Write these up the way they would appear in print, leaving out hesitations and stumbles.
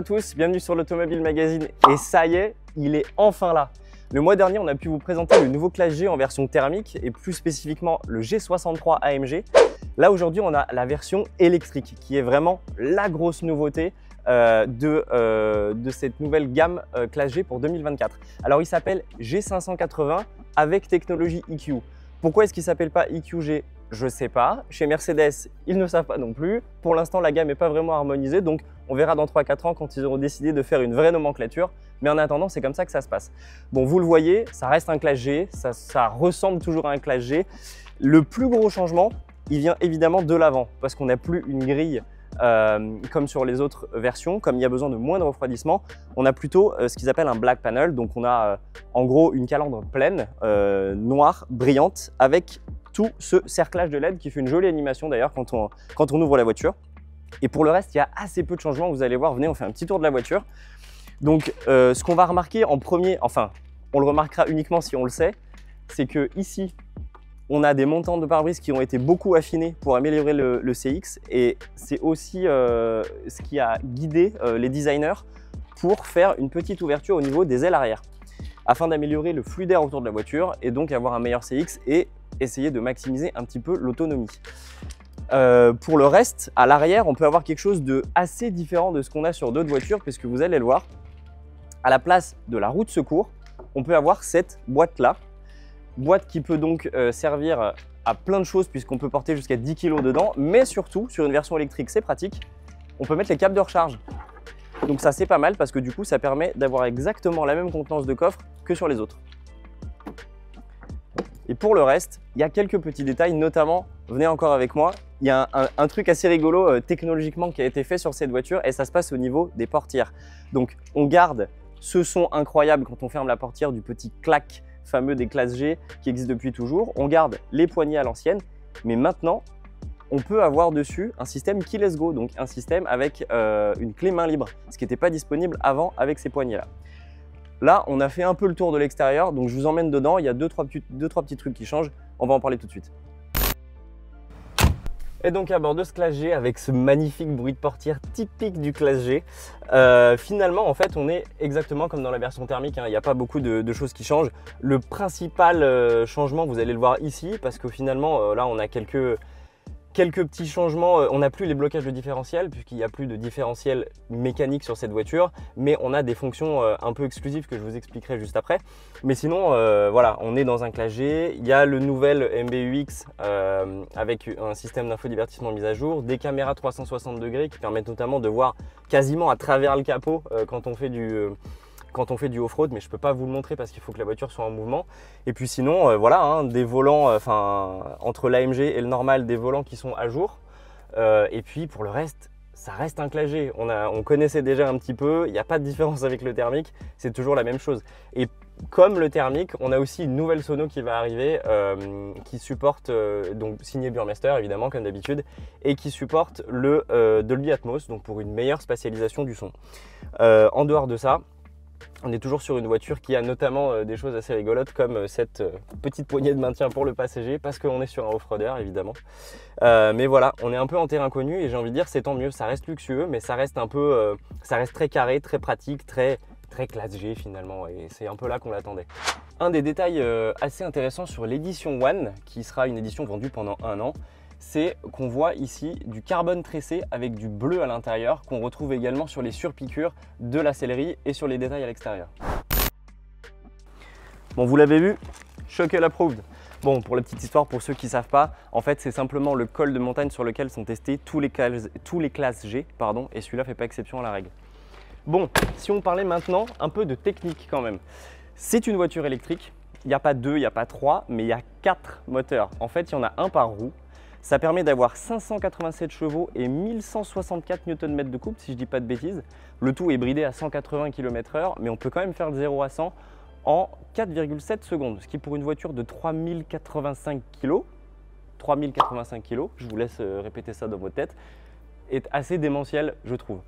à tous, bienvenue sur l'Automobile Magazine et ça y est, il est enfin là. Le mois dernier, on a pu vous présenter le nouveau Classe G en version thermique et plus spécifiquement le G63 AMG. Là aujourd'hui, on a la version électrique qui est vraiment la grosse nouveauté de cette nouvelle gamme Classe G pour 2024. Alors il s'appelle G580 avec technologie EQ. Pourquoi est-ce qu'il ne s'appelle pas EQG? Je ne sais pas. Chez Mercedes, ils ne savent pas non plus. Pour l'instant, la gamme n'est pas vraiment harmonisée, donc on verra dans 3-4 ans quand ils auront décidé de faire une vraie nomenclature. Mais en attendant, c'est comme ça que ça se passe. Bon, vous le voyez, ça reste un Classe G, ça ressemble toujours à un Classe G. Le plus gros changement, il vient évidemment de l'avant, parce qu'on n'a plus une grille comme sur les autres versions. Comme il y a besoin de moins de refroidissement, on a plutôt ce qu'ils appellent un black panel. Donc on a en gros une calandre pleine, noire, brillante, avec tout ce cerclage de LED qui fait une jolie animation d'ailleurs quand on ouvre la voiture. Et pour le reste, il y a assez peu de changements, vous allez voir. Venez, on fait un petit tour de la voiture. Donc ce qu'on va remarquer en premier, enfin on le remarquera uniquement si on le sait, c'est que ici on a des montants de pare-brise qui ont été beaucoup affinés pour améliorer le CX, et c'est aussi ce qui a guidé les designers pour faire une petite ouverture au niveau des ailes arrière afin d'améliorer le flux d'air autour de la voiture et donc avoir un meilleur CX et essayer de maximiser un petit peu l'autonomie. Pour le reste, à l'arrière, on peut avoir quelque chose de assez différent de ce qu'on a sur d'autres voitures, puisque vous allez le voir, à la place de la roue de secours, on peut avoir cette boîte-là. Boîte qui peut donc servir à plein de choses puisqu'on peut porter jusqu'à 10 kg dedans, mais surtout sur une version électrique c'est pratique, on peut mettre les câbles de recharge. Donc ça c'est pas mal parce que du coup ça permet d'avoir exactement la même contenance de coffre que sur les autres. Et pour le reste, il y a quelques petits détails, notamment, venez encore avec moi, il y a un truc assez rigolo technologiquement qui a été fait sur cette voiture et ça se passe au niveau des portières. Donc on garde ce son incroyable quand on ferme la portière du petit clac fameux des classes G qui existent depuis toujours. On garde les poignées à l'ancienne, mais maintenant on peut avoir dessus un système keyless go, donc un système avec une clé main libre, ce qui n'était pas disponible avant avec ces poignées là. Là on a fait un peu le tour de l'extérieur, donc je vous emmène dedans, il y a deux trois petits trucs qui changent, on va en parler tout de suite. Et donc à bord de ce Classe G avec ce magnifique bruit de portière typique du Classe G, finalement en fait on est exactement comme dans la version thermique, hein. Il n'y a pas beaucoup de choses qui changent. Le principal changement, vous allez le voir ici, parce que finalement là on a quelques petits changements. On n'a plus les blocages de différentiel puisqu'il n'y a plus de différentiel mécanique sur cette voiture, mais on a des fonctions un peu exclusives que je vous expliquerai juste après. Mais sinon, voilà, on est dans un Classe G. Il y a le nouvel MBUX avec un système d'infodivertissement mis à jour, des caméras 360 degrés qui permettent notamment de voir quasiment à travers le capot quand on fait du off-road, mais je ne peux pas vous le montrer parce qu'il faut que la voiture soit en mouvement. Et puis sinon, voilà, hein, des volants, entre l'AMG et le normal, des volants qui sont à jour. Et puis pour le reste, ça reste un Classe G. On connaissait déjà un petit peu, il n'y a pas de différence avec le thermique, c'est toujours la même chose. Et comme le thermique, on a aussi une nouvelle sono qui va arriver, qui supporte, donc signé Burmester évidemment comme d'habitude, et qui supporte le Dolby Atmos, donc pour une meilleure spatialisation du son. En dehors de ça, on est toujours sur une voiture qui a notamment des choses assez rigolotes comme cette petite poignée de maintien pour le passager parce qu'on est sur un off-roader évidemment. Mais voilà, on est un peu en terrain connu et j'ai envie de dire c'est tant mieux, ça reste luxueux mais ça reste un peu, ça reste très carré, très pratique, très Classe G finalement et c'est un peu là qu'on l'attendait. Un des détails assez intéressants sur l'édition One, qui sera une édition vendue pendant 1 an, c'est qu'on voit ici du carbone tressé avec du bleu à l'intérieur qu'on retrouve également sur les surpiqûres de la sellerie et sur les détails à l'extérieur. Bon, vous l'avez vu, Shockel approved. Bon, pour la petite histoire, pour ceux qui ne savent pas, en fait c'est simplement le col de montagne sur lequel sont testés tous les classes G, pardon, et celui-là ne fait pas exception à la règle. Bon, si on parlait maintenant un peu de technique quand même. C'est une voiture électrique, il n'y a pas 2, il n'y a pas 3, mais il y a 4 moteurs. En fait, il y en a un par roue. Ça permet d'avoir 587 chevaux et 1164 Nm de couple, si je ne dis pas de bêtises. Le tout est bridé à 180 km/h, mais on peut quand même faire le 0 à 100 en 4,7 secondes, ce qui pour une voiture de 3085 kg, je vous laisse répéter ça dans votre tête, est assez démentiel, je trouve.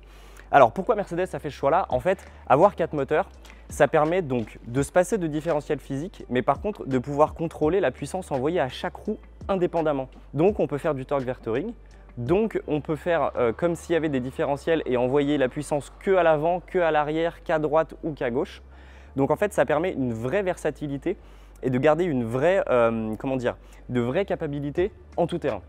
Alors pourquoi Mercedes a fait ce choix-là? En fait, avoir 4 moteurs, ça permet donc de se passer de différentiel physique, mais par contre de pouvoir contrôler la puissance envoyée à chaque roue indépendamment. Donc on peut faire du torque vectoring, Donc on peut faire comme s'il y avait des différentiels et envoyer la puissance que à l'avant, que à l'arrière, qu'à droite ou qu'à gauche. Donc en fait ça permet une vraie versatilité et de garder une vraie, de vraies capacités en tout terrain.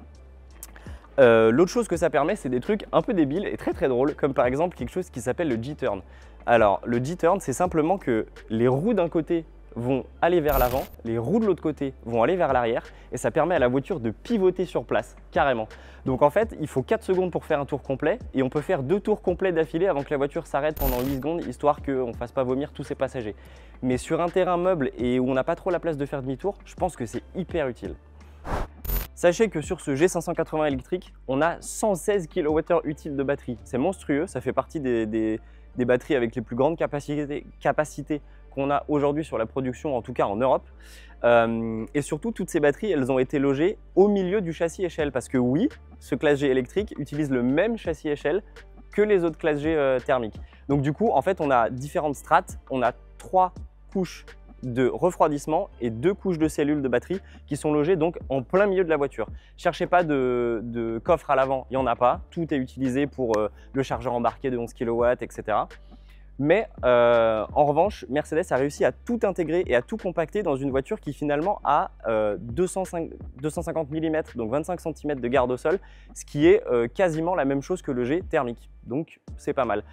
L'autre chose que ça permet, c'est des trucs un peu débiles et très drôles, comme par exemple quelque chose qui s'appelle le G-turn. Alors le G-turn, c'est simplement que les roues d'un côté vont aller vers l'avant, les roues de l'autre côté vont aller vers l'arrière et ça permet à la voiture de pivoter sur place, carrément. Donc en fait, il faut 4 secondes pour faire un tour complet et on peut faire 2 tours complets d'affilée avant que la voiture s'arrête pendant 8 secondes, histoire qu'on ne fasse pas vomir tous ses passagers. Mais sur un terrain meuble et où on n'a pas trop la place de faire demi-tour, je pense que c'est hyper utile. Sachez que sur ce G580 électrique, on a 116 kWh utiles de batterie. C'est monstrueux, ça fait partie des batteries avec les plus grandes capacités qu'on a aujourd'hui sur la production, en tout cas en Europe. Et surtout, toutes ces batteries, elles ont été logées au milieu du châssis échelle parce que oui, ce classe G électrique utilise le même châssis échelle que les autres classes G thermiques. Donc du coup, en fait, on a différentes strates, on a 3 couches de refroidissement et 2 couches de cellules de batterie qui sont logées donc en plein milieu de la voiture. Cherchez pas de coffre à l'avant, il n'y en a pas. Tout est utilisé pour le chargeur embarqué de 11 kW, etc. Mais en revanche, Mercedes a réussi à tout intégrer et à tout compacter dans une voiture qui finalement a 250 mm, donc 25 cm de garde au sol, ce qui est quasiment la même chose que le G thermique. Donc c'est pas mal.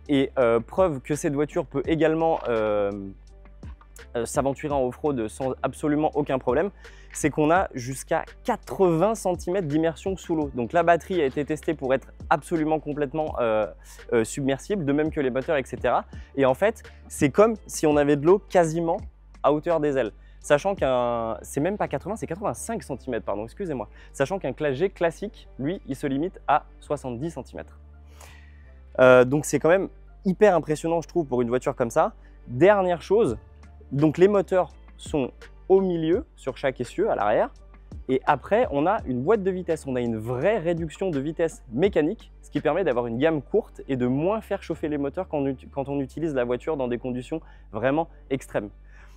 Et preuve que cette voiture peut également s'aventurer en off-road sans absolument aucun problème, c'est qu'on a jusqu'à 80 cm d'immersion sous l'eau. Donc la batterie a été testée pour être absolument complètement submersible, de même que les moteurs, etc. Et en fait, c'est comme si on avait de l'eau quasiment à hauteur des ailes. Sachant qu'un, c'est même pas 80, c'est 85 cm, pardon, excusez-moi. Sachant qu'un classe G classique, lui, il se limite à 70 cm. Donc c'est quand même hyper impressionnant, je trouve, pour une voiture comme ça. Dernière chose, donc les moteurs sont au milieu sur chaque essieu à l'arrière et après on a une boîte de vitesse, on a une vraie réduction de vitesse mécanique, ce qui permet d'avoir une gamme courte et de moins faire chauffer les moteurs quand on utilise la voiture dans des conditions vraiment extrêmes.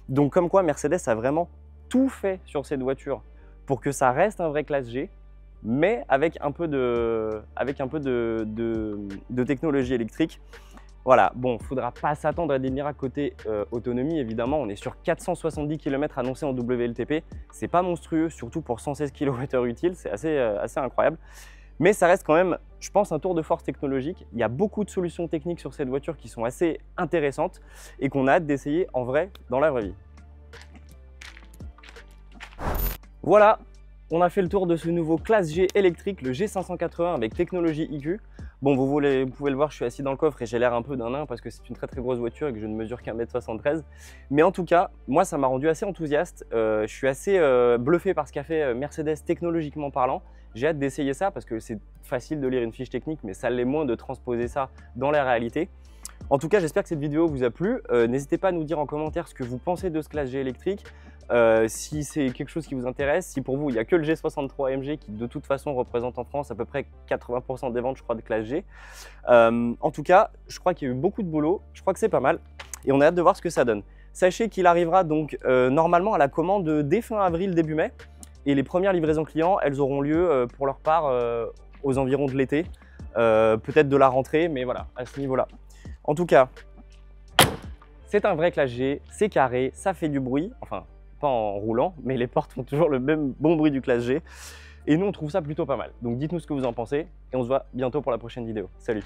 Donc comme quoi Mercedes a vraiment tout fait sur cette voiture pour que ça reste un vrai classe G, mais avec un peu de technologie électrique. Voilà, bon, il ne faudra pas s'attendre à des miracles côté autonomie, évidemment. On est sur 470 km annoncés en WLTP. C'est pas monstrueux, surtout pour 116 kWh utiles, c'est assez incroyable. Mais ça reste quand même, je pense, un tour de force technologique. Il y a beaucoup de solutions techniques sur cette voiture qui sont assez intéressantes et qu'on a hâte d'essayer en vrai, dans la vraie vie. Voilà, on a fait le tour de ce nouveau classe G électrique, le G580 avec technologie EQ. Bon, vous pouvez le voir, je suis assis dans le coffre et j'ai l'air un peu d'un nain parce que c'est une très grosse voiture et que je ne mesure qu'1 m 73. Mais en tout cas, moi ça m'a rendu assez enthousiaste. Je suis assez bluffé par ce qu'a fait Mercedes technologiquement parlant. J'ai hâte d'essayer ça parce que c'est facile de lire une fiche technique, mais ça l'est moins de transposer ça dans la réalité. En tout cas, j'espère que cette vidéo vous a plu. N'hésitez pas à nous dire en commentaire ce que vous pensez de ce classe G électrique. Si c'est quelque chose qui vous intéresse, si pour vous il n'y a que le G63 AMG qui de toute façon représente en France à peu près 80% des ventes je crois de classe G. En tout cas, je crois qu'il y a eu beaucoup de boulot, je crois que c'est pas mal et on a hâte de voir ce que ça donne. Sachez qu'il arrivera donc normalement à la commande dès fin avril, début mai et les premières livraisons clients, elles auront lieu pour leur part aux environs de l'été, peut-être de la rentrée, mais voilà, à ce niveau-là. En tout cas, c'est un vrai classe G, c'est carré, ça fait du bruit, enfin pas en roulant, mais les portes font toujours le même bon bruit du classe G. Et nous, on trouve ça plutôt pas mal. Donc dites-nous ce que vous en pensez et on se voit bientôt pour la prochaine vidéo. Salut!